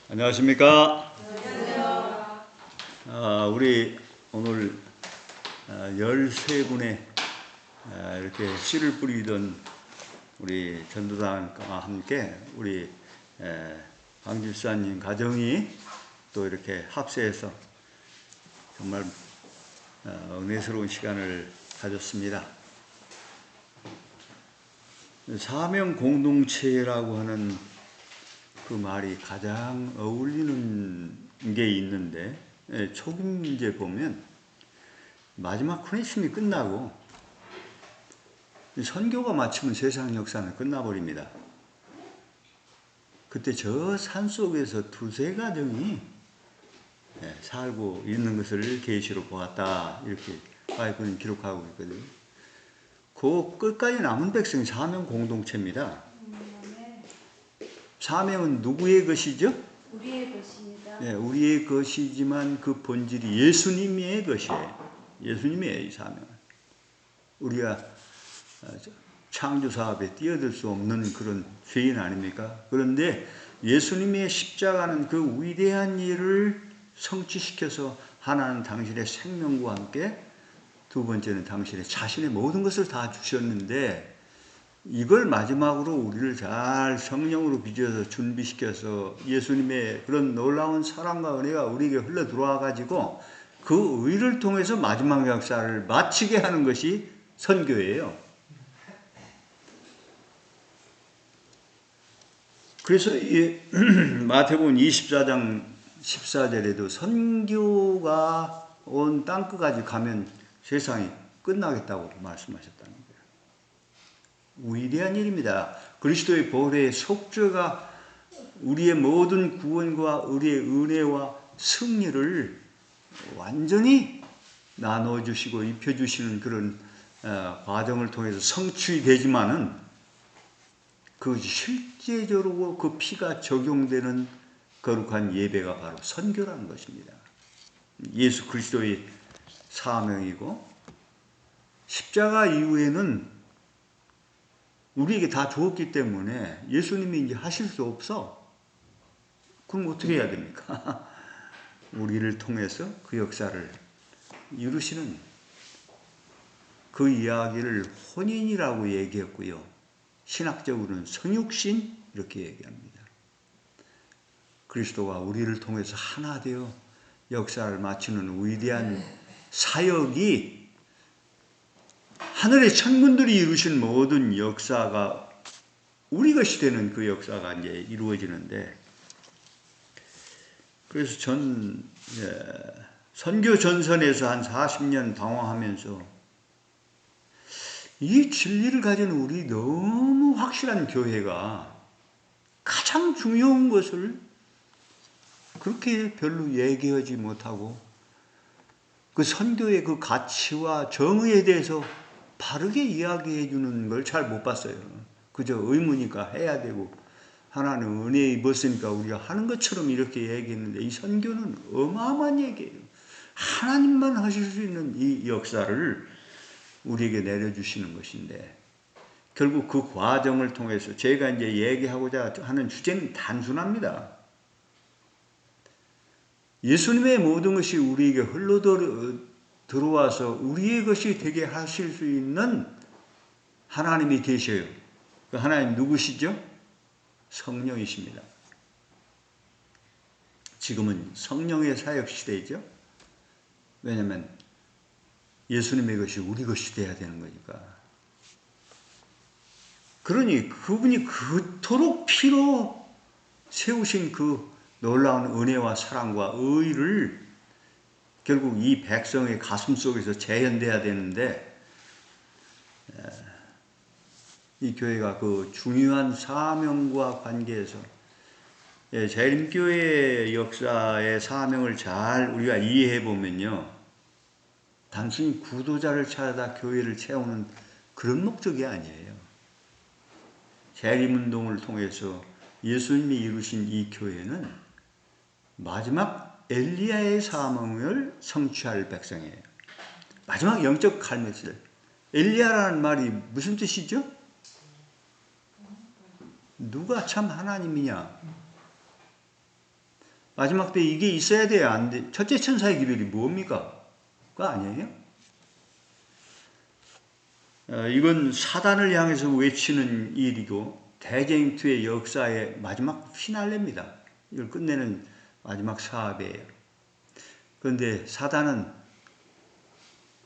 안녕하십니까? 안녕하세요. 우리 오늘 13분의 이렇게 씨를 뿌리던 우리 전도단과 함께 우리 강 집사님 가정이 또 이렇게 합세해서 정말 은혜스러운 시간을 가졌습니다. 사명 공동체라고 하는 그 말이 가장 어울리는 게 있는데, 초김제 보면 마지막 코네심이 끝나고 선교가 마치면 세상 역사는 끝나버립니다. 그때 저 산속에서 두세 가정이 살고 있는 것을 계시로 보았다, 이렇게 바이블은 기록하고 있거든요. 그 끝까지 남은 백성이 사명 공동체입니다. 사명은 누구의 것이죠? 우리의 것입니다. 네, 우리의 것이지만 그 본질이 예수님의 것이에요. 예수님의 이 사명은. 우리가 창조 사업에 뛰어들 수 없는 그런 죄인 아닙니까? 그런데 예수님의 십자가는 그 위대한 일을 성취시켜서 하나는 당신의 생명과 함께, 두 번째는 당신의 자신의 모든 것을 다 주셨는데, 이걸 마지막으로 우리를 잘 성령으로 빚어서 준비시켜서 예수님의 그런 놀라운 사랑과 은혜가 우리에게 흘러 들어와 가지고 그 의를 통해서 마지막 역사를 마치게 하는 것이 선교예요. 그래서 이 마태복음 24장 14절에도 선교가 온 땅끝까지 가면 세상이 끝나겠다고 말씀하셨다는 거예요. 위대한 일입니다. 그리스도의 보혈의 속죄가 우리의 모든 구원과 우리의 은혜와 승리를 완전히 나눠주시고 입혀주시는 그런 과정을 통해서 성취되지만은 그 실제적으로 그 피가 적용되는 거룩한 예배가 바로 선교라는 것입니다. 예수 그리스도의 사명이고, 십자가 이후에는 우리에게 다 주었기 때문에 예수님이 이제 하실 수 없어. 그럼 어떻게 해야 됩니까? 우리를 통해서 그 역사를 이루시는 그 이야기를 혼인이라고 얘기했고요. 신학적으로는 성육신 이렇게 얘기합니다. 그리스도가 우리를 통해서 하나 되어 역사를 마치는 위대한 사역이 하늘의 천군들이 이루신 모든 역사가 우리 것이 되는 그 역사가 이제 이루어지는데, 그래서 선교 전선에서 한 40년 방황하면서 이 진리를 가진 우리 너무 확실한 교회가 가장 중요한 것을 그렇게 별로 얘기하지 못하고 그 선교의 그 가치와 정의에 대해서 바르게 이야기해 주는 걸 잘 못 봤어요. 그저 의무니까 해야 되고 하나는 은혜에 입었으니까 우리가 하는 것처럼 이렇게 얘기했는데, 이 선교는 어마어마한 얘기예요. 하나님만 하실 수 있는 이 역사를 우리에게 내려주시는 것인데, 결국 그 과정을 통해서 제가 이제 얘기하고자 하는 주제는 단순합니다. 예수님의 모든 것이 우리에게 흘러 들어와서 우리의 것이 되게 하실 수 있는 하나님이 계셔요. 그 하나님 누구시죠? 성령이십니다. 지금은 성령의 사역 시대이죠. 왜냐하면 예수님의 것이 우리 것이 돼야 되는 거니까. 그러니 그분이 그토록 피로 세우신 그 놀라운 은혜와 사랑과 의를 결국 이 백성의 가슴 속에서 재현돼야 되는데, 이 교회가 그 중요한 사명과 관계에서 재림교회의 역사의 사명을 잘 우리가 이해해 보면요, 단순히 구도자를 찾아다 교회를 채우는 그런 목적이 아니에요. 재림운동을 통해서 예수님이 이루신 이 교회는 마지막 엘리야의 사명을 성취할 백성이에요. 마지막 영적 갈매길. 엘리야라는 말이 무슨 뜻이죠? 누가 참 하나님이냐? 마지막 때 이게 있어야 돼요? 안 돼? 첫째 천사의 기별이 뭡니까? 그거 아니에요? 이건 사단을 향해서 외치는 일이고 대쟁투의 역사의 마지막 피날레입니다. 이걸 끝내는 마지막 사업이에요. 그런데 사단은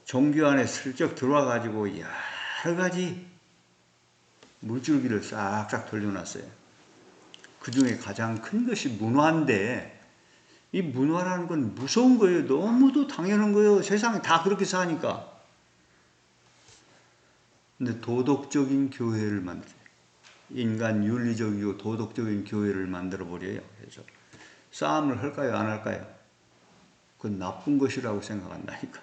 종교 안에 슬쩍 들어와 가지고 여러 가지 물줄기를 싹싹 돌려놨어요. 그 중에 가장 큰 것이 문화인데, 이 문화라는 건 무서운 거예요. 너무도 당연한 거예요. 세상에 다 그렇게 사니까. 근데 도덕적인 교회를 만들어요. 인간 윤리적이고 도덕적인 교회를 만들어 버려요. 그래서 싸움을 할까요? 안 할까요? 그건 나쁜 것이라고 생각한다니까.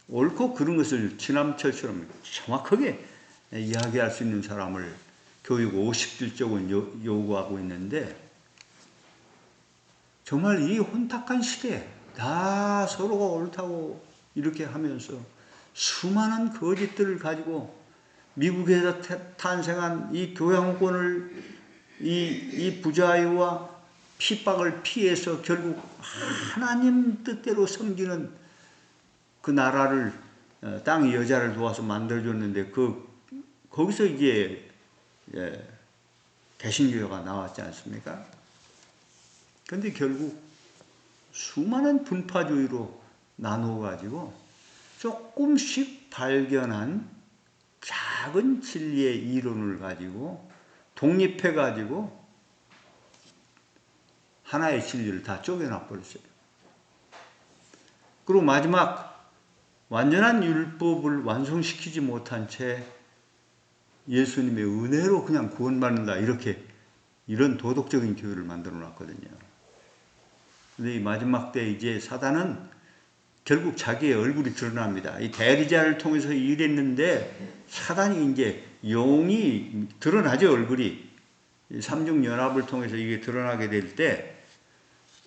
옳고 그른 것을 지남철처럼 정확하게 이야기할 수 있는 사람을 교육 50줄적은 요구하고 있는데, 정말 이 혼탁한 시대에 다 서로가 옳다고 이렇게 하면서 수많은 거짓들을 가지고 미국에서 탄생한 이 교양권을 이 부자유와 핍박을 피해서 결국 하나님 뜻대로 섬기는 그 나라를, 땅의 여자를 도와서 만들어줬는데 거기서 이제 개신교회가 나왔지 않습니까? 그런데 결국 수많은 분파주의로 나누어가지고 조금씩 발견한 작은 진리의 이론을 가지고 독립해가지고 하나의 진리를 다 쪼개놔 버렸어요. 그리고 마지막 완전한 율법을 완성시키지 못한 채 예수님의 은혜로 그냥 구원받는다, 이런 도덕적인 교회를 만들어 놨거든요. 근데 이 마지막 때 이제 사단은 결국 자기의 얼굴이 드러납니다. 이 대리자를 통해서 일했는데 사단이 이제 용이 드러나죠, 얼굴이. 삼중연합을 통해서 이게 드러나게 될 때,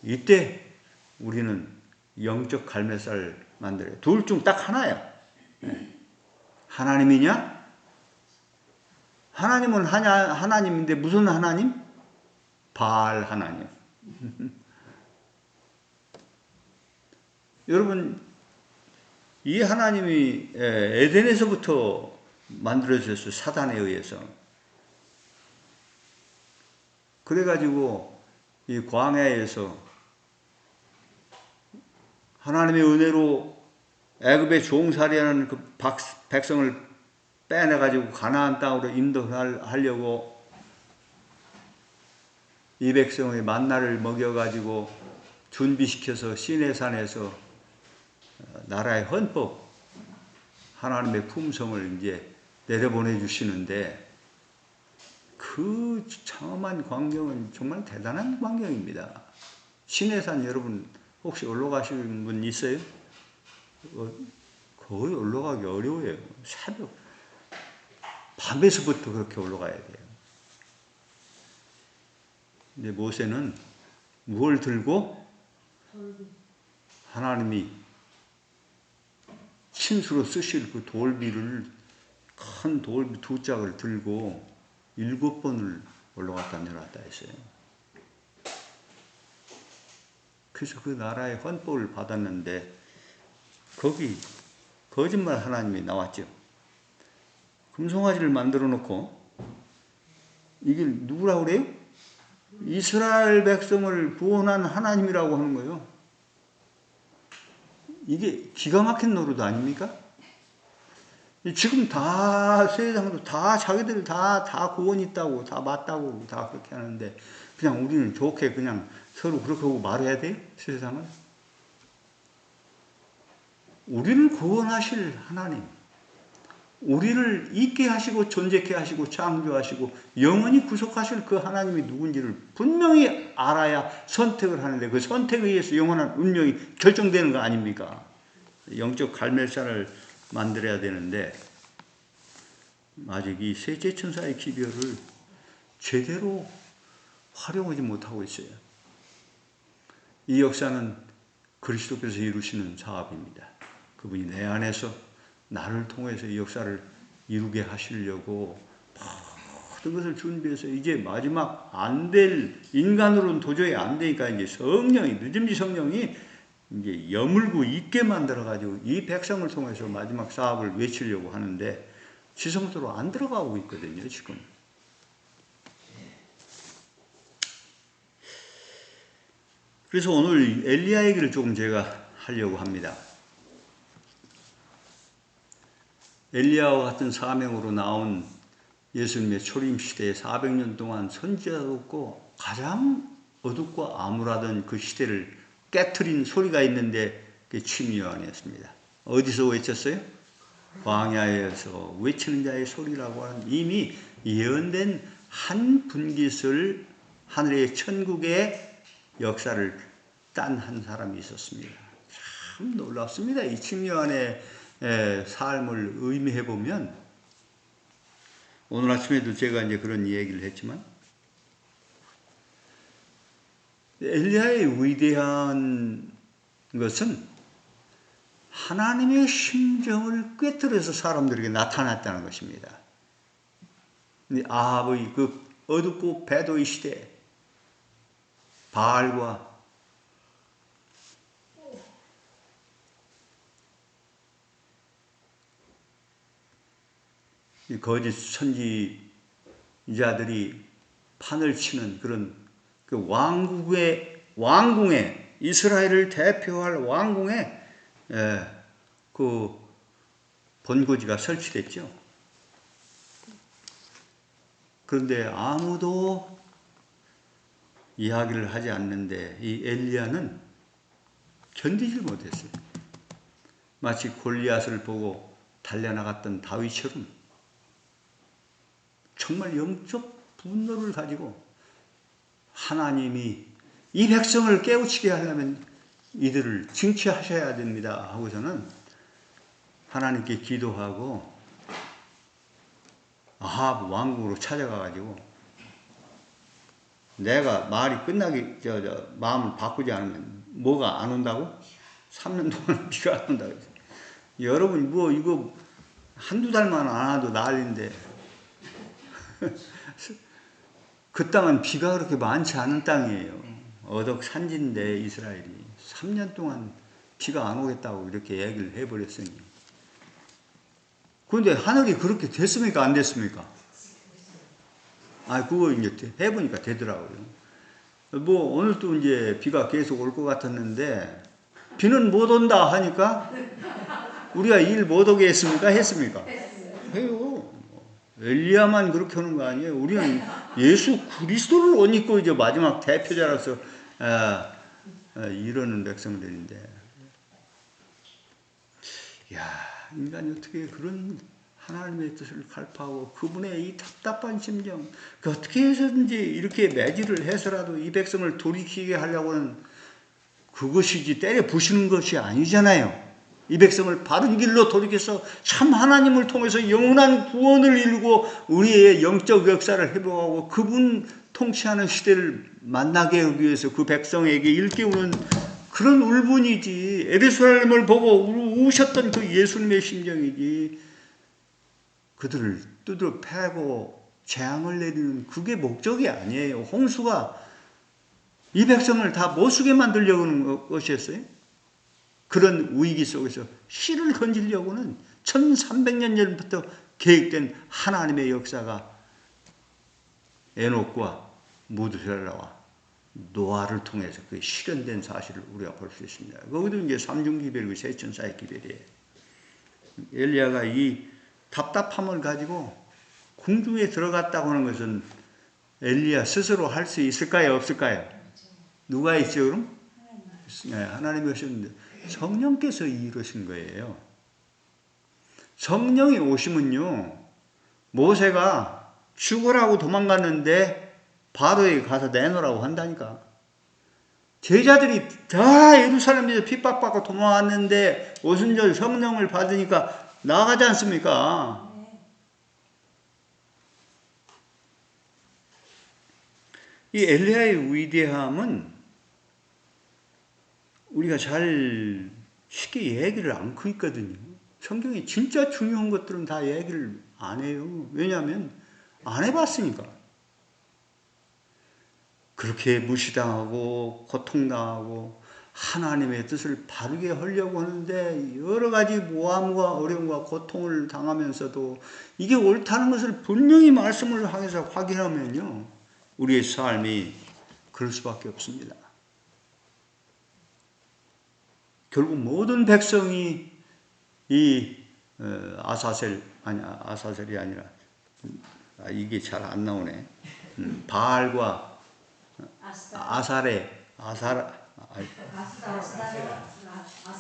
이때 우리는 영적 갈매살 만들어요. 둘 중 딱 하나야. 하나님이냐? 하나님은 하나님인데 무슨 하나님? 바알 하나님. 여러분, 이 하나님이 에덴에서부터 만들어졌어요. 사단에 의해서. 그래가지고 이 광야에서 하나님의 은혜로 애굽의 종살이하는 그 백성을 빼내가지고 가나안 땅으로 인도하려고 이 백성의 만나를 먹여가지고 준비시켜서 시내산에서 나라의 헌법, 하나님의 품성을 이제 내려보내 주시는데, 그 장엄한 광경은 정말 대단한 광경입니다. 시내산 여러분 혹시 올라가시는 분 있어요? 거의 올라가기 어려워요. 새벽 밤에서부터 그렇게 올라가야 돼요. 근데 모세는 무엇을 들고? 하나님이 친수로 쓰실 그 돌비를, 큰 돌비 2짝을 들고 7번을 올라갔다 내려왔다 했어요. 그래서 그 나라의 헌법을 받았는데 거기 거짓말 하나님이 나왔죠. 금송아지를 만들어 놓고, 이게 누구라고 그래요? 이스라엘 백성을 구원한 하나님이라고 하는 거예요. 이게 기가 막힌 노릇 아닙니까? 지금 다 세상도 다 자기들 다 구원 있다고, 다 맞다고 다 그렇게 하는데, 그냥 우리는 좋게 그냥 서로 그렇게 하고 말해야 돼요? 세상은? 우리를 구원하실 하나님, 우리를 있게 하시고 존재케 하시고 창조하시고 영원히 구속하실 그 하나님이 누군지를 분명히 알아야 선택을 하는데, 그 선택에 의해서 영원한 운명이 결정되는 거 아닙니까? 영적 갈멜살을 만들어야 되는데 아직 이 셋째 천사의 기별을 제대로 활용하지 못하고 있어요. 이 역사는 그리스도께서 이루시는 사업입니다. 그분이 내 안에서 나를 통해서 이 역사를 이루게 하시려고 같은 것을 준비해서 이제 마지막 안 될, 인간으로는 도저히 안 되니까 이제 성령이, 늦은지 성령이 이제 여물고 있게 만들어가지고 이 백성을 통해서 마지막 사업을 외치려고 하는데 지성소로 안 들어가고 있거든요, 지금. 그래서 오늘 엘리야 얘기를 조금 제가 하려고 합니다. 엘리야와 같은 사명으로 나온 예수님의 초림 시대에 400년 동안 선지자도 없고 가장 어둡고 암울하던 그 시대를 깨트린 소리가 있는데 그게 취미요한이었습니다. 어디서 외쳤어요? 광야에서 외치는 자의 소리라고 하는 이미 예언된 한 분깃을 하늘의 천국의 역사를 딴 한 사람이 있었습니다. 참 놀랍습니다. 이 취미요한의 삶을 의미해 보면 오늘 아침에도 제가 이제 그런 얘기를 했지만 엘리야의 위대한 것은 하나님의 심정을 꿰뚫어서 사람들에게 나타났다는 것입니다. 아합의 그 어둡고 배도의 시대, 바알과 이 거짓 선지자들이 판을 치는 그런 그 왕궁에 이스라엘을 대표할 왕궁에 그 본고지가 설치됐죠. 그런데 아무도 이야기를 하지 않는데 이 엘리야는 견디질 못했어요. 마치 골리앗을 보고 달려나갔던 다윗처럼 정말 영적 분노를 가지고 하나님이 이 백성을 깨우치게 하려면 이들을 징치하셔야 됩니다 하고서는 하나님께 기도하고 아합 왕국으로 찾아가가지고 내가 말이 끝나기 마음을 바꾸지 않으면 뭐가 안 온다고? 3년 동안 비가 안 온다고. 여러분 뭐 이거 한두 달만 안 와도 난리인데 그 땅은 비가 그렇게 많지 않은 땅이에요. 어덕 산지인데 이스라엘이 3년 동안 비가 안 오겠다고 이렇게 얘기를 해버렸으니. 그런데 하늘이 그렇게 됐습니까? 안 됐습니까? 그거 이제 해보니까 되더라고요. 뭐 오늘도 이제 비가 계속 올 것 같았는데 비는 못 온다 하니까 우리가 일 못 오게 했습니까? 했습니까? 해요. 엘리야만 그렇게 하는 거 아니에요. 우리는 예수 그리스도를 옷 입고 이제 마지막 대표자로서 이러는 백성들인데, 야, 인간이 어떻게 그런 하나님의 뜻을 갈파하고 그분의 이 답답한 심정, 그 어떻게 해서든지 이렇게 매질을 해서라도 이 백성을 돌이키게 하려고 하는 그것이지 때려 부시는 것이 아니잖아요. 이 백성을 바른 길로 돌이켜서 참 하나님을 통해서 영원한 구원을 이루고 우리의 영적 역사를 회복하고 그분 통치하는 시대를 만나게 하기 위해서 그 백성에게 일깨우는 그런 울분이지. 예루살렘을 보고 우셨던 그 예수님의 심정이지. 그들을 두드려 패고 재앙을 내리는 그게 목적이 아니에요. 홍수가 이 백성을 다 못쓰게 만들려고 하는 것이었어요. 그런 위기 속에서 씨를 건지려고는 1300년 전부터 계획된 하나님의 역사가 에녹과 무드셀라와 노아를 통해서 그 실현된 사실을 우리가 볼 수 있습니다. 거기도 이제 삼중기별이고 세천사의 기별이에요. 엘리야가 이 답답함을 가지고 궁중에 들어갔다고 하는 것은 엘리야 스스로 할 수 있을까요? 없을까요? 누가 있죠 그럼? 하나님이 하셨는데 성령께서 이루신 거예요. 성령이 오시면요, 모세가 죽으라고 도망갔는데 바로에 가서 내놓으라고 한다니까. 제자들이 다 예루살렘에서 핍박받고 도망왔는데 오순절 성령을 받으니까 나가지 않습니까? 이 엘리야의 위대함은 우리가 잘 쉽게 얘기를 않고 있거든요. 성경이 진짜 중요한 것들은 다 얘기를 안 해요. 왜냐하면 안 해봤으니까. 그렇게 무시당하고 고통당하고 하나님의 뜻을 바르게 하려고 하는데 여러 가지 모함과 어려움과 고통을 당하면서도 이게 옳다는 것을 분명히 말씀을 향해서 확인하면요, 우리의 삶이 그럴 수밖에 없습니다. 결국 모든 백성이 이 아사셀이 아니라 이게 잘 안 나오네. 바알과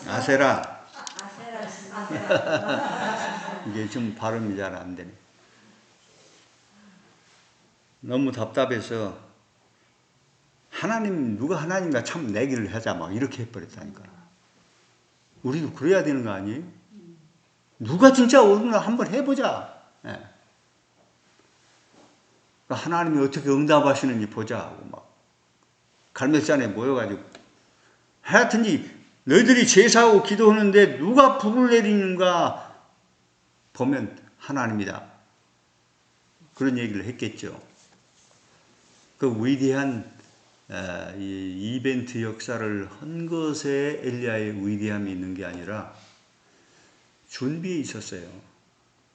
아세라. 이게 좀 발음이 잘 안 되네. 너무 답답해서 하나님, 누가 하나님과 참 내기를 하자 막 이렇게 해버렸다니까. 우리도 그래야 되는 거 아니에요? 누가 진짜 옳으나 한번 해보자. 예. 하나님이 어떻게 응답하시는지 보자 하고 막 갈멜산에 모여가지고 하여튼지 너희들이 제사하고 기도하는데 누가 불을 내리는가 보면 하나님이다. 그런 얘기를 했겠죠. 그 위대한 이 이벤트 역사를 한 것에 엘리야의 위대함이 있는 게 아니라 준비에 있었어요.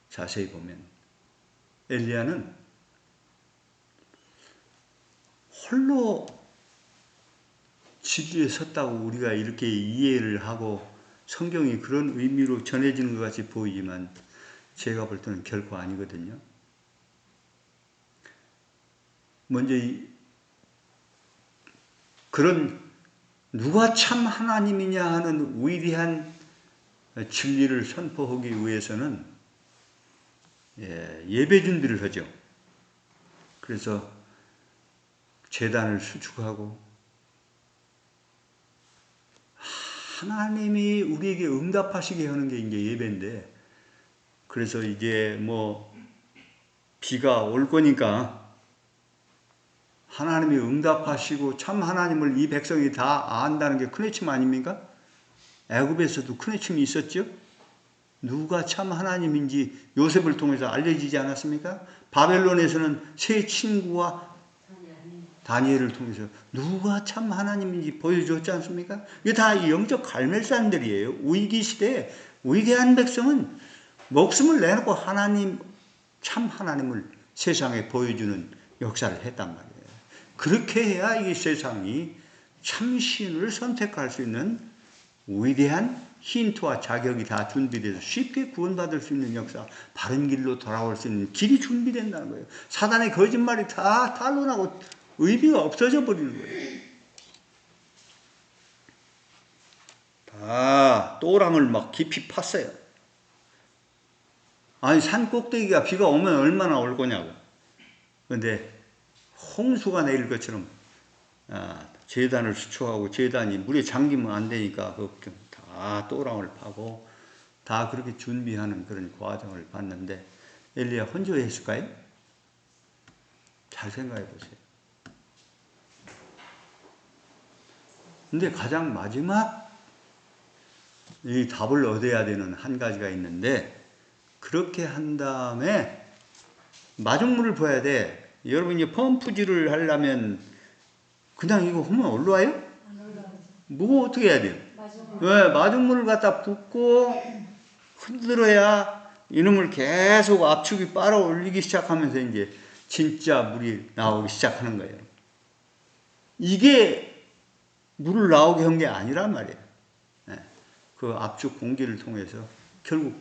자세히 보면 엘리야는 홀로 진리에 섰다고 우리가 이렇게 이해를 하고 성경이 그런 의미로 전해지는 것 같이 보이지만 제가 볼 때는 결코 아니거든요. 먼저 그런 누가 참 하나님이냐 하는 위대한 진리를 선포하기 위해서는 예배 준비를 하죠. 그래서 제단을 수축하고 하나님이 우리에게 응답하시게 하는 게 이제 예배인데, 그래서 이제 뭐 비가 올 거니까 하나님이 응답하시고 참 하나님을 이 백성이 다 안다는 게 큰 외침 아닙니까? 애굽에서도 큰 외침이 있었죠. 누가 참 하나님인지 요셉을 통해서 알려지지 않았습니까? 바벨론에서는 세 친구와 다니엘을 통해서 누가 참 하나님인지 보여줬지 않습니까? 이게 다 영적 갈멜산들이에요. 위기시대에 위대한 백성은 목숨을 내놓고 하나님, 참 하나님을 세상에 보여주는 역사를 했단 말이에요. 그렇게 해야 이 세상이 참 신을 선택할 수 있는 위대한 힌트와 자격이 다 준비돼서 쉽게 구원받을 수 있는 역사, 바른 길로 돌아올 수 있는 길이 준비된다는 거예요. 사단의 거짓말이 다 탄로나고 의미가 없어져 버리는 거예요. 다 또랑을 막 깊이 팠어요. 아니, 산 꼭대기가 비가 오면 얼마나 올 거냐고. 그런데 홍수가 내릴 것처럼 제단을 수축하고 제단이 물에 잠기면 안 되니까 다 또랑을 파고 다 그렇게 준비하는 그런 과정을 봤는데 엘리야 혼자 했을까요? 잘 생각해 보세요. 근데 가장 마지막 이 답을 얻어야 되는 한 가지가 있는데, 그렇게 한 다음에 마중물을 부어야 돼. 여러분이 펌프질을 하려면 그냥 이거 하면 올라와요? 뭐 어떻게 해야 돼요? 왜? 마중물을 갖다 붓고 흔들어야 이놈을 계속 압축이 빨아올리기 시작하면서 이제 진짜 물이 나오기 시작하는 거예요. 이게 물을 나오게 한 게 아니란 말이에요. 그 압축 공기를 통해서 결국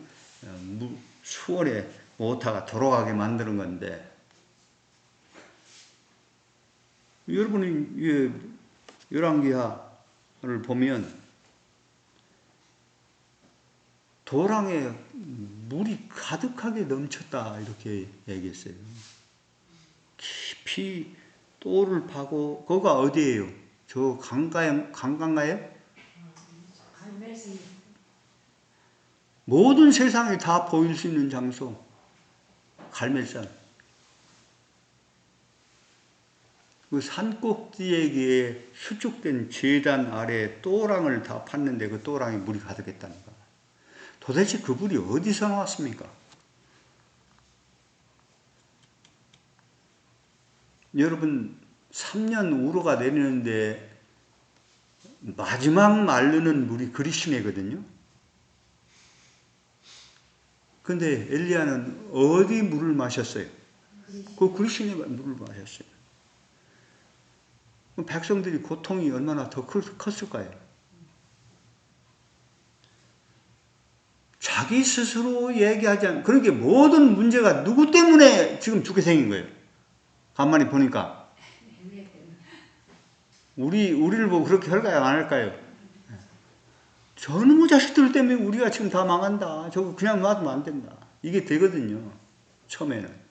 수월에 오타가 돌아가게 만드는 건데, 여러분이 열왕기하를 보면 도랑에 물이 가득하게 넘쳤다 이렇게 얘기했어요. 깊이 또를 파고, 거기가 어디예요? 저 강가인가요? 모든 세상이 다 보일 수 있는 장소, 갈멜산. 그 산꼭대기에 수축된 제단 아래 또랑을 다 팠는데 그 또랑에 물이 가득했다는 거야. 도대체 그 물이 어디서 나왔습니까? 여러분 3년 우로가 내리는데 마지막 마르는 물이 그리시네거든요. 근데 엘리야는 어디 물을 마셨어요? 그 그리시네 물을 마셨어요. 백성들이 고통이 얼마나 더 컸을까요? 자기 스스로 얘기하지 않는, 그러니까 모든 문제가 누구 때문에 지금 죽게 생긴 거예요. 가만히 보니까. 우리를 보고 그렇게 할까요? 안 할까요? 저놈의 자식들 때문에 우리가 지금 다 망한다. 저거 그냥 놔두면 안 된다. 이게 되거든요. 처음에는.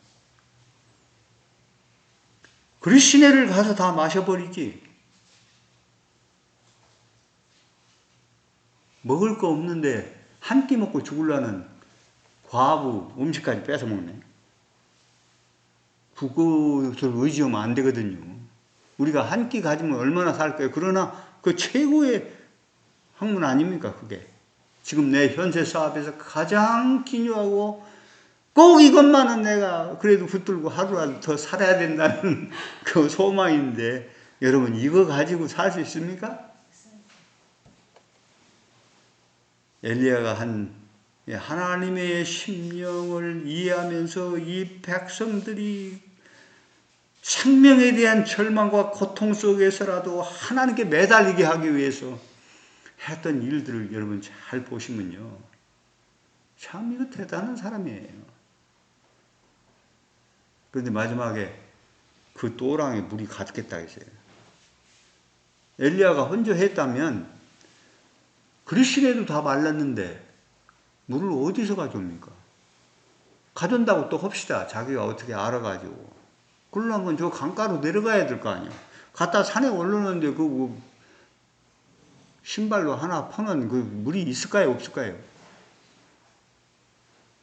그리 시내를 가서 다 마셔버리지. 먹을 거 없는데 한 끼 먹고 죽으려는 과부 음식까지 뺏어 먹네. 그것을 의지하면 안 되거든요. 우리가 한 끼 가지면 얼마나 살까요? 그러나 그 최고의 학문 아닙니까, 그게? 지금 내 현세 사업에서 가장 기묘하고 꼭 이것만은 내가 그래도 붙들고 하루라도 더 살아야 된다는 그 소망인데, 여러분 이거 가지고 살 수 있습니까? 엘리야가 하나님의 심령을 이해하면서 이 백성들이 생명에 대한 절망과 고통 속에서라도 하나님께 매달리게 하기 위해서 했던 일들을 여러분 잘 보시면요. 참 이거 대단한 사람이에요. 그런데 마지막에 그 또랑에 물이 가득했다 했어요. 엘리야가 혼자 했다면 그리시내도 다 말랐는데 물을 어디서 가져옵니까? 가져온다고 또 합시다. 자기가 어떻게 알아가지고. 그러려면 저 강가로 내려가야 될 거 아니야. 갔다 산에 올라오는데 그 신발로 하나 퍼는 그 물이 있을까요? 없을까요?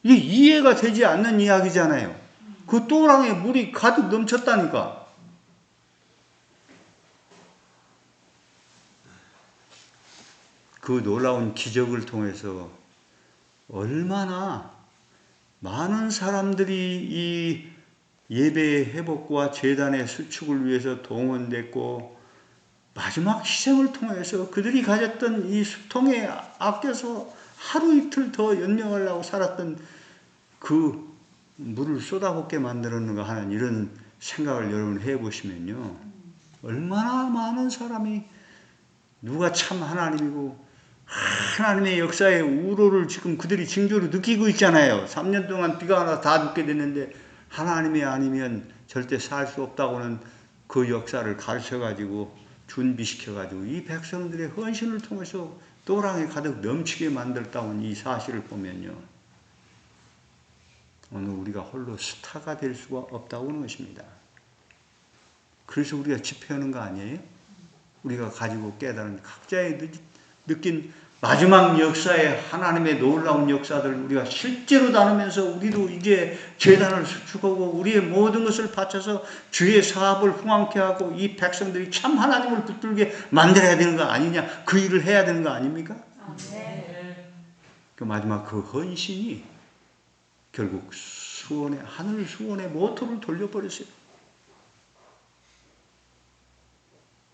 이게 이해가 되지 않는 이야기잖아요. 그 또랑에 물이 가득 넘쳤다니까. 그 놀라운 기적을 통해서 얼마나 많은 사람들이 이 예배의 회복과 제단의 수축을 위해서 동원됐고, 마지막 희생을 통해서 그들이 가졌던 이 수통에 아껴서 하루 이틀 더 연명하려고 살았던 그 물을 쏟아붓게 만들었는가 하는 이런 생각을 여러분 해보시면요. 얼마나 많은 사람이 누가 참 하나님이고 하나님의 역사의 우로를 지금 그들이 징조로 느끼고 있잖아요. 3년 동안 비가 와서 다 눕게 됐는데 하나님이 아니면 절대 살 수 없다고는 그 역사를 가르쳐가지고 준비시켜가지고 이 백성들의 헌신을 통해서 또랑에 가득 넘치게 만들었다는 이 사실을 보면요. 오늘 우리가 홀로 스타가 될 수가 없다고 하는 것입니다. 그래서 우리가 집회하는 거 아니에요? 우리가 가지고 깨달은 각자의 느낀 마지막 역사의 하나님의 놀라운 역사들 우리가 실제로 나누면서 우리도 이제 제단을 수축하고 우리의 모든 것을 바쳐서 주의 사업을 흥왕케 하고 이 백성들이 참 하나님을 붙들게 만들어야 되는 거 아니냐, 그 일을 해야 되는 거 아닙니까? 그 마지막 그 헌신이 결국 하늘 수원의 모토를 돌려버렸어요.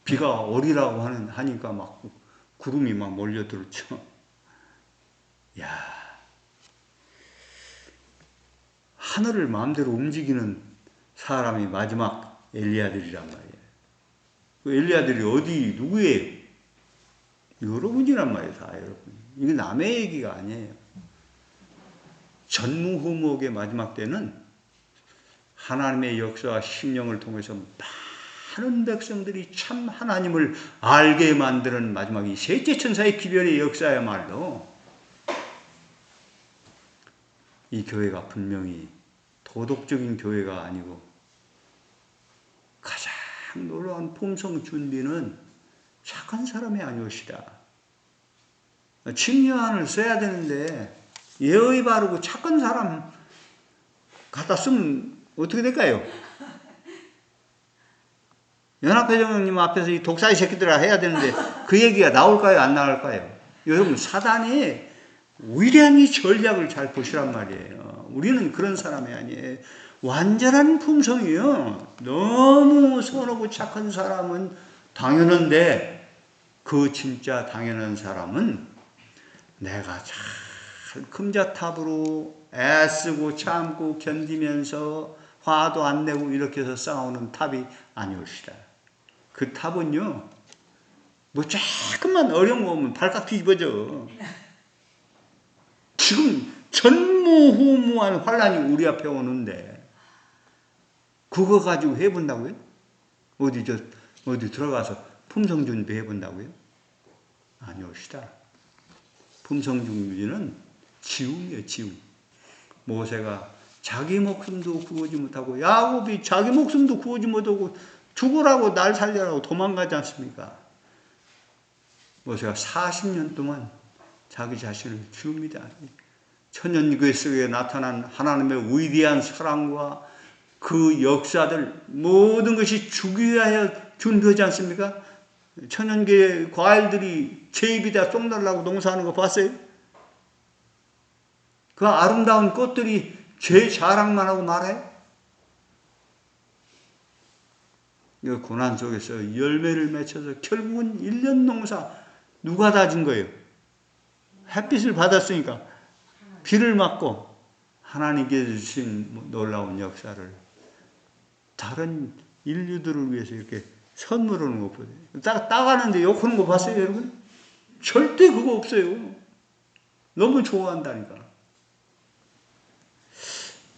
비가 오리라고 하니까 막 구름이 막 몰려들었죠. 야, 하늘을 마음대로 움직이는 사람이 마지막 엘리야들이란 말이에요. 그 엘리야들이 어디 누구예요? 여러분이란 말이에요, 다 여러분. 이게 남의 얘기가 아니에요. 전무후무하게 마지막 때는 하나님의 역사와 심령을 통해서 많은 백성들이 참 하나님을 알게 만드는 마지막 이 셋째 천사의 기별의 역사야말로 이 교회가 분명히 도덕적인 교회가 아니고 가장 놀라운 품성 준비는 착한 사람이 아니오시다. 칭의안을 써야 되는데 예의 바르고 착한 사람 갖다 쓰면 어떻게 될까요? 연합회장님 앞에서 이 독사의 새끼들아 해야 되는데 그 얘기가 나올까요? 안 나올까요? 여러분, 사단이 위대한 이 전략을 잘 보시란 말이에요. 우리는 그런 사람이 아니에요. 완전한 품성이요. 너무 선하고 착한 사람은 당연한데 그 진짜 당연한 사람은 내가 잘 금자탑으로 애쓰고 참고 견디면서 화도 안 내고 이렇게 해서 싸우는 탑이 아니올시다. 그 탑은요, 뭐 조금만 어려운 거 오면 발칵 뒤집어져. 지금 전무후무한 환란이 우리 앞에 오는데 그거 가지고 해본다고요? 어디 들어가서 품성 준비해 본다고요? 아니올시다. 품성 준비는 지움이에요, 지움. 모세가 자기 목숨도 구하지 못하고 야곱이 자기 목숨도 구하지 못하고 죽으라고 날 살려라고 도망가지 않습니까? 모세가 40년 동안 자기 자신을 지웁니다. 천연교 속에 나타난 하나님의 위대한 사랑과 그 역사들 모든 것이 죽여야 할 준비하지 않습니까? 천연계 과일들이 제 입에다 쏙 넣으려고 농사하는 거 봤어요? 그 아름다운 꽃들이 제 자랑만 하고 말해? 이 고난 속에서 열매를 맺혀서 결국은 1년 농사 누가 다 준 거예요? 햇빛을 받았으니까 비를 맞고 하나님께 주신 놀라운 역사를 다른 인류들을 위해서 이렇게 선물하는 거 보세요. 따가는데 욕하는 거 봤어요, 여러분? 절대 그거 없어요. 너무 좋아한다니까.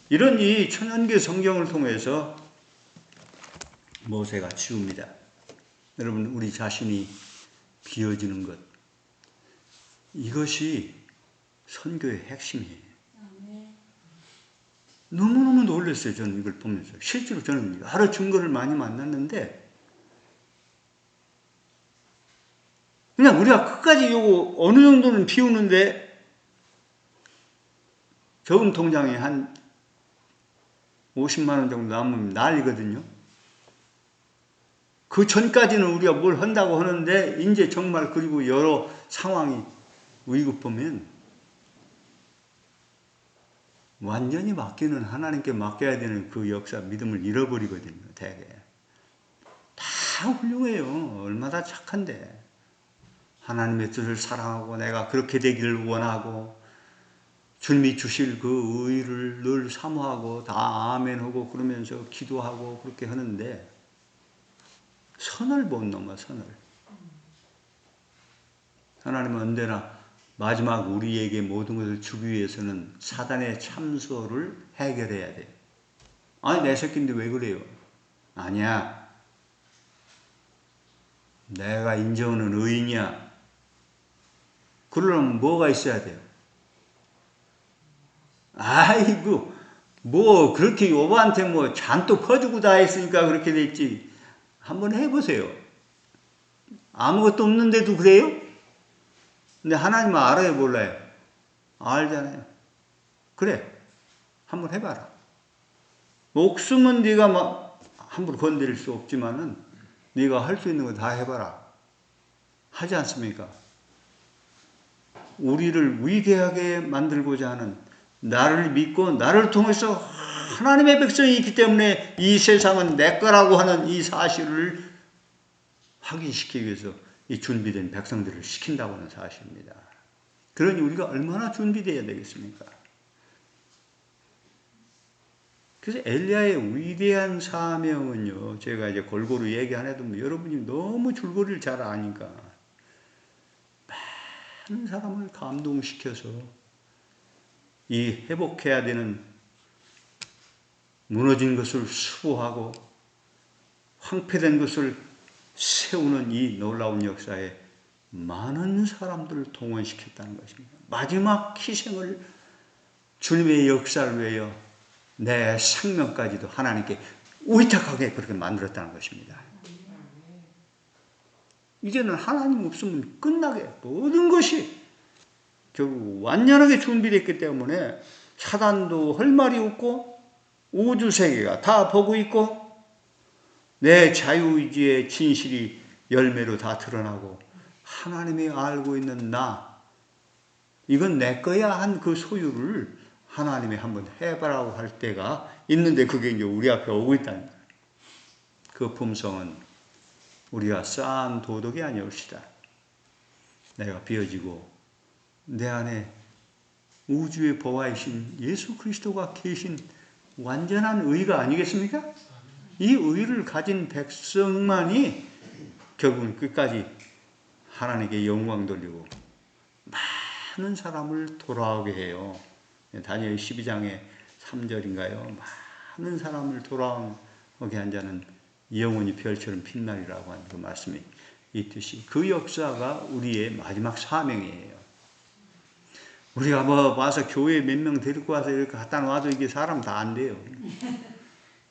이런 이 천연계 성경을 통해서 모세가 지웁니다. 여러분, 우리 자신이 비워지는 것. 이것이 선교의 핵심이에요. 너무너무 놀랐어요, 저는 이걸 보면서. 실제로 저는 여러 증거를 많이 만났는데, 그냥 우리가 끝까지 요거 어느 정도는 비우는데, 저금 통장에 한 50만 원 정도 남으면 난리거든요. 그 전까지는 우리가 뭘 한다고 하는데, 이제 정말 그리고 여러 상황이 위급하면, 완전히 맡기는 하나님께 맡겨야 되는 그 역사, 믿음을 잃어버리거든요, 대개. 다 훌륭해요. 얼마나 착한데. 하나님의 뜻을 사랑하고 내가 그렇게 되기를 원하고 주님이 주실 그 의를 늘 사모하고 다 아멘하고 그러면서 기도하고 그렇게 하는데 선을 못 넘어, 선을. 하나님은 언제나 마지막 우리에게 모든 것을 주기 위해서는 사단의 참소를 해결해야 돼요. 아니, 내 새끼인데 왜 그래요? 아니야. 내가 인정하는 의인이야. 그러려면 뭐가 있어야 돼요? 아이고, 뭐 그렇게 여보한테 뭐 잔뜩 퍼주고 다 했으니까 그렇게 됐지. 한번 해보세요. 아무것도 없는데도 그래요? 근데 하나님은 알아요, 몰라요? 알잖아요. 그래, 한번 해봐라. 목숨은 네가 막 함부로 건드릴 수 없지만은 네가 할 수 있는 거 다 해봐라. 하지 않습니까? 우리를 위대하게 만들고자 하는, 나를 믿고 나를 통해서 하나님의 백성이 있기 때문에 이 세상은 내 거라고 하는 이 사실을 확인시키기 위해서 이 준비된 백성들을 시킨다고 하는 사실입니다. 그러니 우리가 얼마나 준비되어야 되겠습니까? 그래서 엘리야의 위대한 사명은요, 제가 이제 골고루 얘기 안 해도 여러분이 너무 줄거리를 잘 아니까 많은 사람을 감동시켜서 이 회복해야 되는 무너진 것을 수호하고 황폐된 것을 세우는 이 놀라운 역사에 많은 사람들을 동원시켰다는 것입니다. 마지막 희생을 주님의 역사를 위하여 내 생명까지도 하나님께 의탁하게 그렇게 만들었다는 것입니다. 이제는 하나님 없으면 끝나게 모든 것이 결국 완전하게 준비됐기 때문에 사단도 할 말이 없고 우주세계가 다 보고 있고 내 자유의지의 진실이 열매로 다 드러나고 하나님이 알고 있는 나, 이건 내 거야 한 그 소유를 하나님이 한번 해보라고 할 때가 있는데 그게 이제 우리 앞에 오고 있다는 거예요. 그 품성은 우리가 쌓은 도덕이 아니옵시다. 내가 비어지고 내 안에 우주의 보화이신 예수 그리스도가 계신 완전한 의가 아니겠습니까? 이 의를 가진 백성만이 결국은 끝까지 하나님께 영광 돌리고 많은 사람을 돌아오게 해요. 다니엘 12장의 3절인가요? 많은 사람을 돌아오게 한 자는 영원히 별처럼 빛나리라고 하는 그 말씀이 있듯이 그 역사가 우리의 마지막 사명이에요. 우리가 와서 교회에 몇 명 데리고 와서 이렇게 갖다 놔도 이게 사람 다 안 돼요.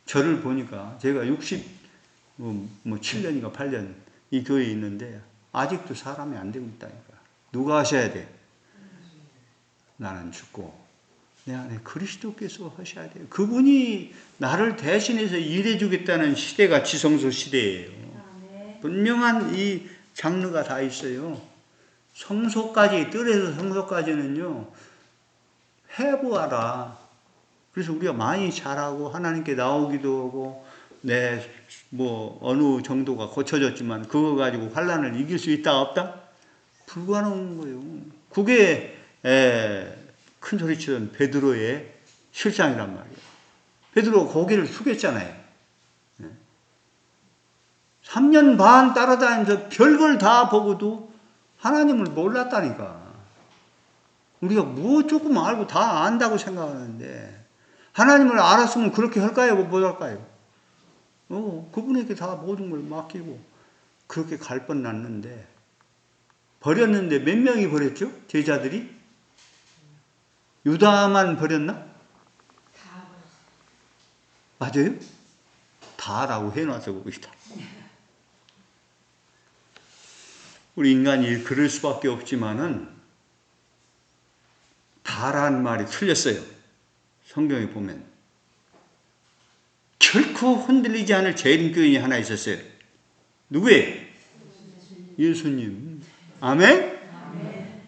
저를 보니까 제가 7년인가 8년 이 교회에 있는데 아직도 사람이 안 되고 있다니까. 누가 하셔야 돼? 나는 죽고 내 안에 그리스도께서 하셔야 돼요. 그분이 나를 대신해서 일해 주겠다는 시대가 지성소 시대예요. 분명한 이 장르가 다 있어요. 성소까지, 뜰에서 성소까지는요, 해보아라. 그래서 우리가 많이 잘하고 하나님께 나오기도 하고 어느 정도가 고쳐졌지만 그거 가지고 환난을 이길 수 있다 없다? 불가능한 거예요. 그게 큰 소리치던 베드로의 실상이란 말이에요. 베드로가 고개를 숙였잖아요. 3년 반 따라다니면서 별걸 다 보고도 하나님을 몰랐다니까. 우리가 뭐 조금 알고 다 안다고 생각하는데 하나님을 알았으면 그렇게 할까요? 못 할까요? 그분에게 다 모든 걸 맡기고 그렇게 갈 뻔 났는데 버렸는데 몇 명이 버렸죠? 제자들이? 유다만 버렸나? 다 맞아요? 다라고 해놔서 그것이다. 우리 인간이 그럴 수밖에 없지만은 다라는 말이 틀렸어요. 성경에 보면 결코 흔들리지 않을 재림교인이 하나 있었어요. 누구예요? 예수님. 아멘?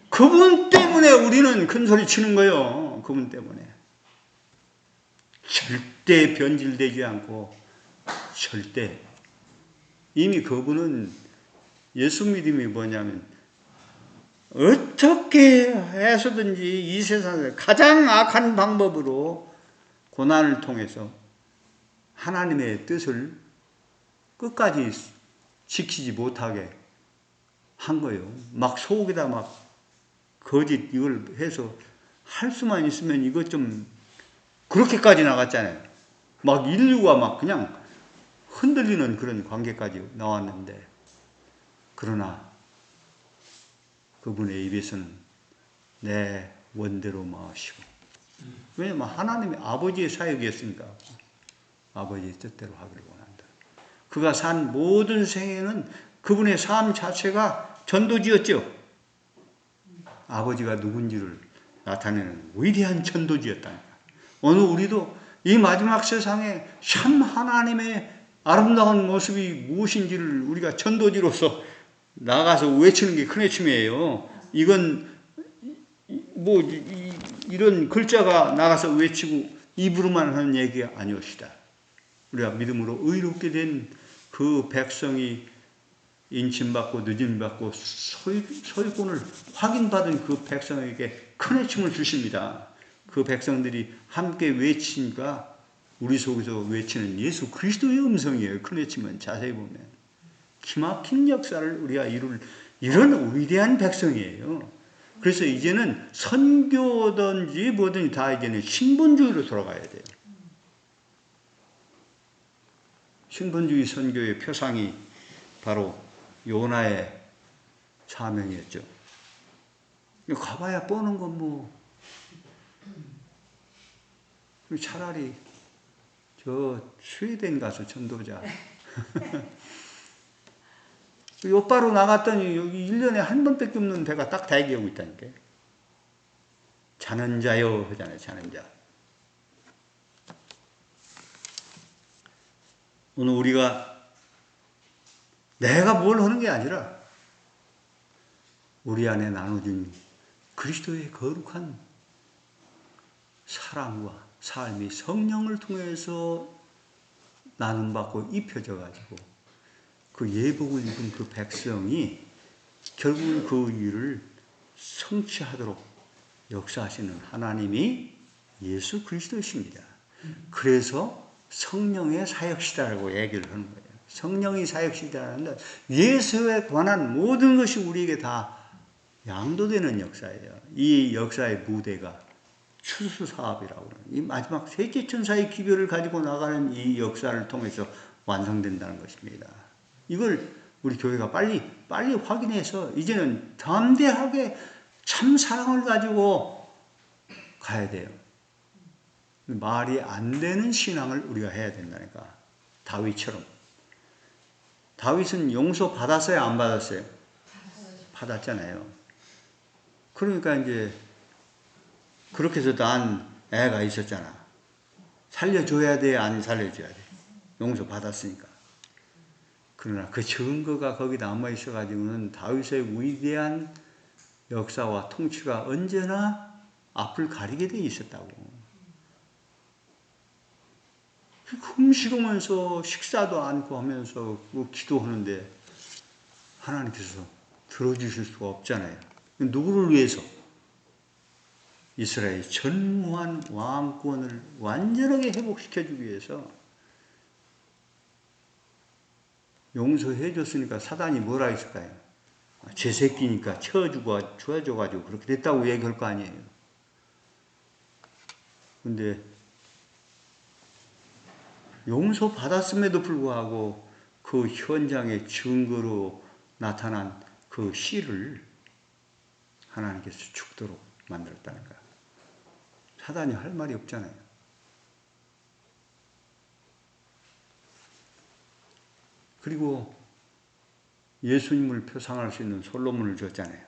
그분 때문에 우리는 큰 소리 치는 거예요. 그분 때문에. 절대 변질되지 않고 절대. 이미 그분은 예수 믿음이 뭐냐면 어떻게 해서든지 이 세상에서 가장 악한 방법으로 고난을 통해서 하나님의 뜻을 끝까지 지키지 못하게 한 거예요. 막 속에다 막 거짓 이걸 해서 할 수만 있으면 이것 좀 그렇게까지 나갔잖아요. 막 인류가 막 그냥 흔들리는 그런 관계까지 나왔는데 그러나 그분의 입에서는 내 원대로 마시고 왜냐면 하나님의 아버지의 사역이었으니까 아버지의 뜻대로 하기를 원한다. 그가 산 모든 생애는 그분의 삶 자체가 전도지였죠. 아버지가 누군지를 나타내는 위대한 전도지였다니까. 오늘 우리도 이 마지막 세상에 참 하나님의 아름다운 모습이 무엇인지를 우리가 전도지로서 나가서 외치는 게 큰 외침이에요. 이건 이런 글자가 나가서 외치고 입으로만 하는 얘기가 아니옵시다. 우리가 믿음으로 의롭게 된 그 백성이 인침받고 늦음받고 소유권을 확인받은 그 백성에게 큰 외침을 주십니다. 그 백성들이 함께 외치니까 우리 속에서 외치는 예수 그리스도의 음성이에요. 큰 외침은 자세히 보면 기막힌 역사를 우리가 이룰 이런 위대한 백성이에요. 그래서 이제는 선교든지 뭐든지 다 이제는 신분주의로 돌아가야 돼요. 신분주의 선교의 표상이 바로 요나의 사명이었죠. 가봐야 뻔한 건 뭐 차라리 저 스웨덴 가서 전도자. 요바로 나갔더니 여기 1년에 한 번밖에 없는 배가 딱 대기하고 있다니까. 자는 자요 하잖아요. 자는 자. 오늘 우리가 내가 뭘 하는 게 아니라 우리 안에 나눠진 그리스도의 거룩한 사랑과 삶이 성령을 통해서 나눔받고 입혀져 가지고 그 예복을 입은 그 백성이 결국은 그 일을 성취하도록 역사하시는 하나님이 예수 그리스도이십니다. 그래서 성령의 사역시다라고 얘기를 하는 거예요. 성령이 사역시다라는 예수에 관한 모든 것이 우리에게 다 양도되는 역사예요. 이 역사의 무대가 추수사업이라고 하는 이 마지막 셋째 천사의 기별을 가지고 나가는 이 역사를 통해서 완성된다는 것입니다. 이걸 우리 교회가 빨리 확인해서 이제는 담대하게 참 사랑을 가지고 가야 돼요. 말이 안 되는 신앙을 우리가 해야 된다니까. 다윗처럼. 다윗은 용서 받았어요? 안 받았어요? 받았잖아요. 그러니까 이제 그렇게 해서 난 애가 있었잖아. 살려줘야 돼? 안 살려줘야 돼? 용서 받았으니까. 그러나 그 증거가 거기 남아 있어가지고는 다윗의 위대한 역사와 통치가 언제나 앞을 가리게 돼 있었다고. 흠식으면서 식사도 않고 하면서 기도하는데 하나님께서 들어주실 수가 없잖아요. 누구를 위해서? 이스라엘 전무한 왕권을 완전하게 회복시켜주기 위해서 용서해 줬으니까 사단이 뭐라 했을까요? 제 새끼니까 쳐줘가지고 그렇게 됐다고 얘기할 거 아니에요. 근데 용서 받았음에도 불구하고 그 현장의 증거로 나타난 그 씨를 하나님께서 죽도록 만들었다는 거야. 사단이 할 말이 없잖아요. 그리고 예수님을 표상할 수 있는 솔로몬을 줬잖아요.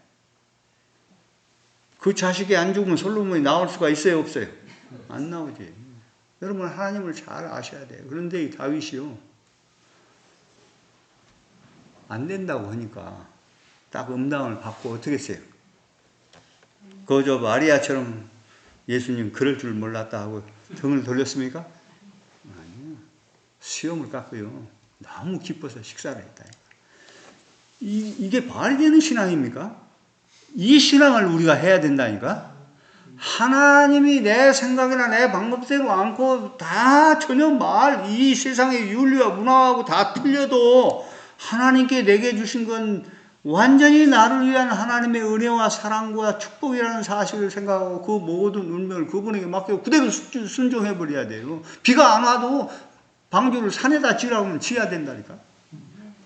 그 자식이 안 죽으면 솔로몬이 나올 수가 있어요, 없어요? 안 나오지. 여러분 하나님을 잘 아셔야 돼요. 그런데 이 다윗이요. 안 된다고 하니까 딱 음당을 받고 어떻게 했어요? 그저 마리아처럼 예수님 그럴 줄 몰랐다 하고 등을 돌렸습니까? 아니요. 수염을 깎고요. 너무 기뻐서 식사를 했다. 이게 말이 되는 신앙입니까? 이 신앙을 우리가 해야 된다니까? 하나님이 내 생각이나 내 방법대로 않고 다 전혀 이 세상의 윤리와 문화하고 다 틀려도 하나님께 내게 주신 건 완전히 나를 위한 하나님의 은혜와 사랑과 축복이라는 사실을 생각하고 그 모든 운명을 그분에게 맡기고 그대로 순종해버려야 돼요. 비가 안 와도 방주를 산에다 지라고 하면 지어야 된다니까.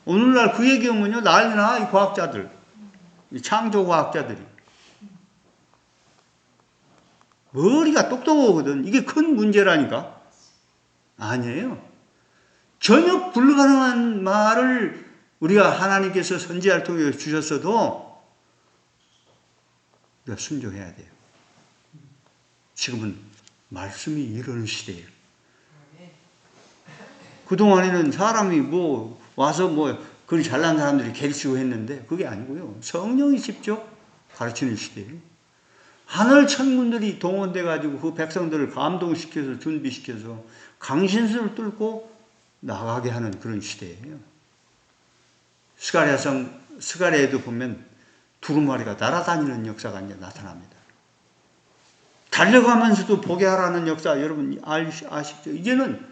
오늘날 그 얘기하면요 난리나 이 과학자들, 이 창조과학자들이. 머리가 똑똑하거든. 이게 큰 문제라니까. 아니에요. 전혀 불가능한 말을 우리가 하나님께서 선지자를 통해 주셨어도 우리가 순종해야 돼요. 지금은 말씀이 이러는 시대예요. 그동안에는 사람이 와서 그리 잘난 사람들이 가르치고 했는데 그게 아니고요. 성령이 직접 가르치는 시대예요. 하늘 천군들이 동원돼 가지고 그 백성들을 감동시켜서 준비시켜서 강신수를 뚫고 나가게 하는 그런 시대예요. 스가랴에도 보면 두루마리가 날아다니는 역사가 이제 나타납니다. 달려가면서도 보게 하라는 역사 여러분 아시죠? 이제는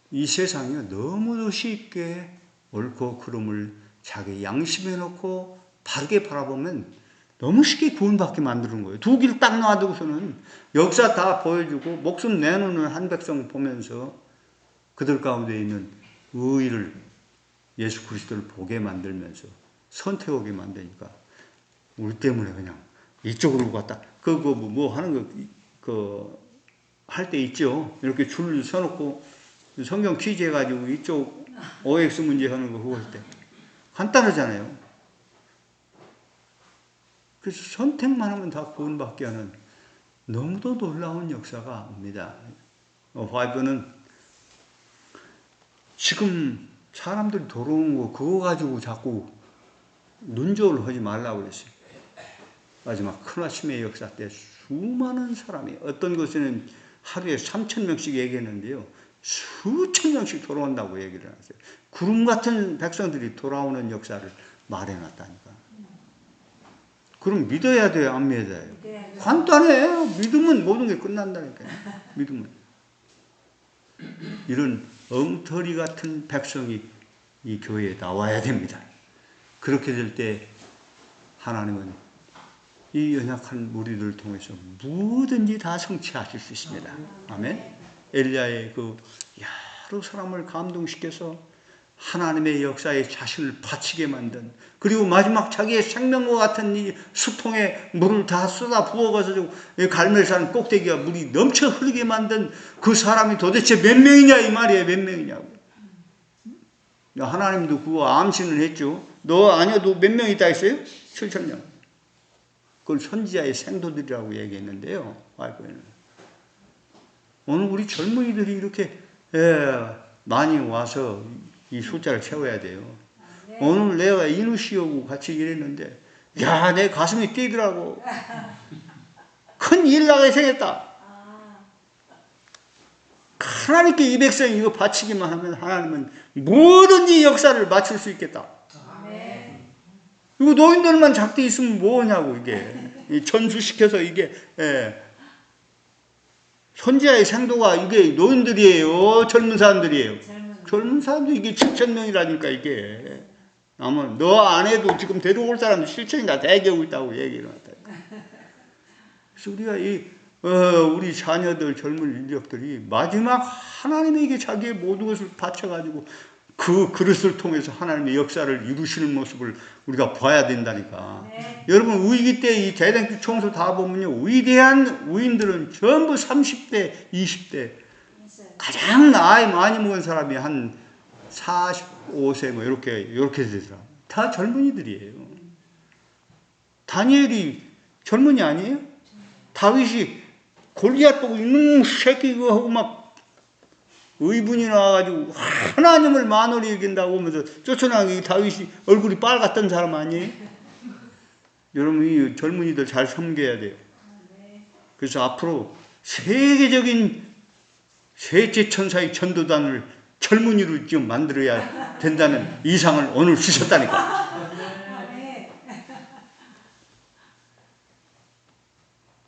이 세상이 너무도 쉽게 옳고 그름을 자기 양심에 놓고 바르게 바라보면 너무 쉽게 구원받게 만드는 거예요. 두 길 딱 놔두고서는 역사 다 보여주고 목숨 내놓는 한 백성 보면서 그들 가운데 있는 의의를 예수 그리스도를 보게 만들면서 선택하게 만드니까 우리 때문에 그냥 이쪽으로 갔다 하는 거 할 때 있죠. 이렇게 줄 서놓고 성경 퀴즈 해가지고 이쪽 OX 문제 하는 거 그거 할 때 간단하잖아요. 그래서 선택만 하면 다 구원받게 하는 너무도 놀라운 역사가 옵니다. 바이브는 지금 사람들이 돌아오는 거 그거 가지고 자꾸 눈조를 하지 말라고 그랬어요. 마지막 큰 아침의 역사 때 수많은 사람이, 어떤 곳에는 하루에 3,000명씩 얘기했는데요, 수천 명씩 돌아온다고 얘기를 하세요. 구름 같은 백성들이 돌아오는 역사를 말해놨다니까. 그럼 믿어야 돼요, 안 믿어야 돼요? 간단해요. 믿으면 모든 게 끝난다니까요. 믿으면. 이런 엉터리 같은 백성이 이 교회에 나와야 됩니다. 그렇게 될 때 하나님은 이 연약한 무리들을 통해서 뭐든지 다 성취하실 수 있습니다. 아멘. 엘리야의 그 여러 사람을 감동시켜서 하나님의 역사에 자신을 바치게 만든, 그리고 마지막 자기의 생명과 같은 이 수통에 물을 다 쏟아 부어가지고 갈멜산 꼭대기가 물이 넘쳐 흐르게 만든 그 사람이 도대체 몇 명이냐 이 말이에요. 몇 명이냐고. 하나님도 그거 암시는 했죠. 너 아니어도 몇 명 있다 했어요? 7,000명. 그걸 선지자의 생도들이라고 얘기했는데요. 오늘 우리 젊은이들이 이렇게 많이 와서 이 숫자를 채워야 돼요. 네. 오늘 내가 인우 씨하고 같이 일했는데, 야, 내 가슴이 뛰더라고. 큰 일 나게 생겼다. 하나님께 이 백성이 이거 바치기만 하면 하나님은 뭐든지 역사를 맞출 수 있겠다. 이거 노인들만 작대 있으면 뭐냐고, 이게. 전수시켜서 이게, 선지자의 생도가 이게 노인들이에요? 젊은 사람들이에요? 젊은 사람도 이게 7,000명이라니까, 이게. 아마 너 안 해도 지금 데려올 사람도 7,000이 다 대기하고 있다고 얘기를 했다. 그래서 우리가 우리 자녀들, 젊은 인력들이 마지막 하나님에게 자기의 모든 것을 바쳐가지고 그 그릇을 통해서 하나님의 역사를 이루시는 모습을 우리가 봐야 된다니까. 네. 여러분, 위기 때 이 대단기 총수 다 보면요, 위대한 위인들은 전부 30대, 20대. 가장 나이 많이 먹은 사람이 한 45세 뭐 이렇게 되더라. 다 젊은이들이에요. 다니엘이 젊은이 아니에요? 다윗이 골리앗 보고 이놈 새끼 이거 하고 막 의분이 나와가지고 하나님을 만월히 이긴다고 하면서 쫓아나가기 다윗이 얼굴이 빨갛던 사람 아니에요? 여러분, 이 젊은이들 잘 섬겨야 돼요. 그래서 앞으로 세계적인 셋째 천사의 전도단을 젊은이로 좀 만들어야 된다는 이상을 오늘 주셨다니까.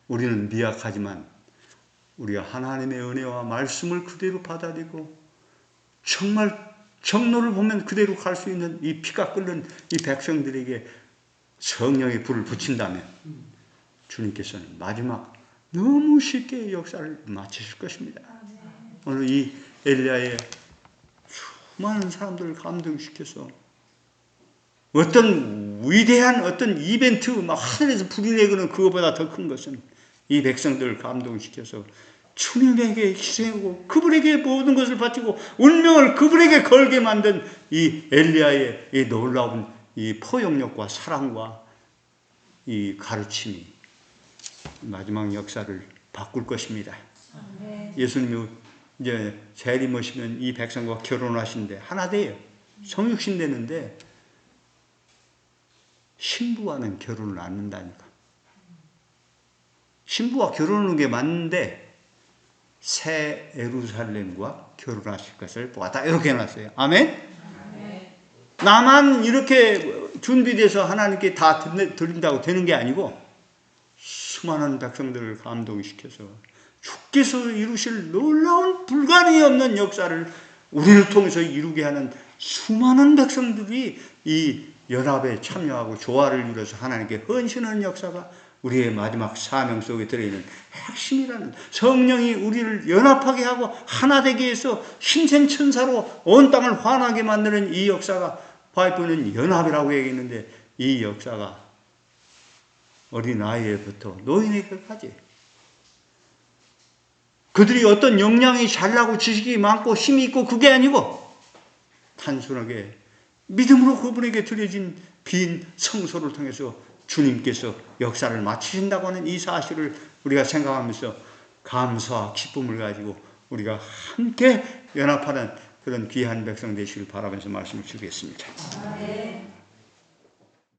우리는 미약하지만 우리가 하나님의 은혜와 말씀을 그대로 받아들이고 정말 정로를 보면 그대로 갈 수 있는 이 피가 끓는 이 백성들에게 성령의 불을 붙인다면 주님께서는 마지막 너무 쉽게 역사를 마치실 것입니다. 오늘 이 엘리야의 수많은 사람들을 감동시켜서 어떤 위대한 어떤 이벤트, 막 하늘에서 불이 내거는 그것보다 더 큰 것은 이 백성들을 감동시켜서 주님에게 희생하고 그분에게 모든 것을 바치고 운명을 그분에게 걸게 만든 이 엘리야의 이 놀라운 이 포용력과 사랑과 이 가르침이 마지막 역사를 바꿀 것입니다. 예수님이 이제 재림하시면 이 백성과 결혼하신데 하나 돼요. 성육신 되는데 신부와는 결혼을 안 한다니까. 신부와 결혼하는 게 맞는데 새 예루살렘과 결혼하실 것을 보았다. 이렇게 해놨어요. 아멘? 나만 이렇게 준비돼서 하나님께 다 드린다고 되는 게 아니고 수많은 백성들을 감동시켜서 주께서 이루실 놀라운 불가능이 없는 역사를 우리를 통해서 이루게 하는 수많은 백성들이 이 연합에 참여하고 조화를 이루어서 하나님께 헌신하는 역사가 우리의 마지막 사명 속에 들어있는 핵심이라는, 성령이 우리를 연합하게 하고 하나 되게 해서 신생천사로 온 땅을 환하게 만드는 이 역사가 바이블은 연합이라고 얘기했는데 이 역사가 어린아이부터 노인에게까지 그들이 어떤 역량이 잘나고 지식이 많고 힘이 있고 그게 아니고 단순하게 믿음으로 그분에게 드려진 빈 성소를 통해서 주님께서 역사를 마치신다고 하는 이 사실을 우리가 생각하면서 감사와 기쁨을 가지고 우리가 함께 연합하는 그런 귀한 백성 되시길 바라면서 말씀을 드리겠습니다.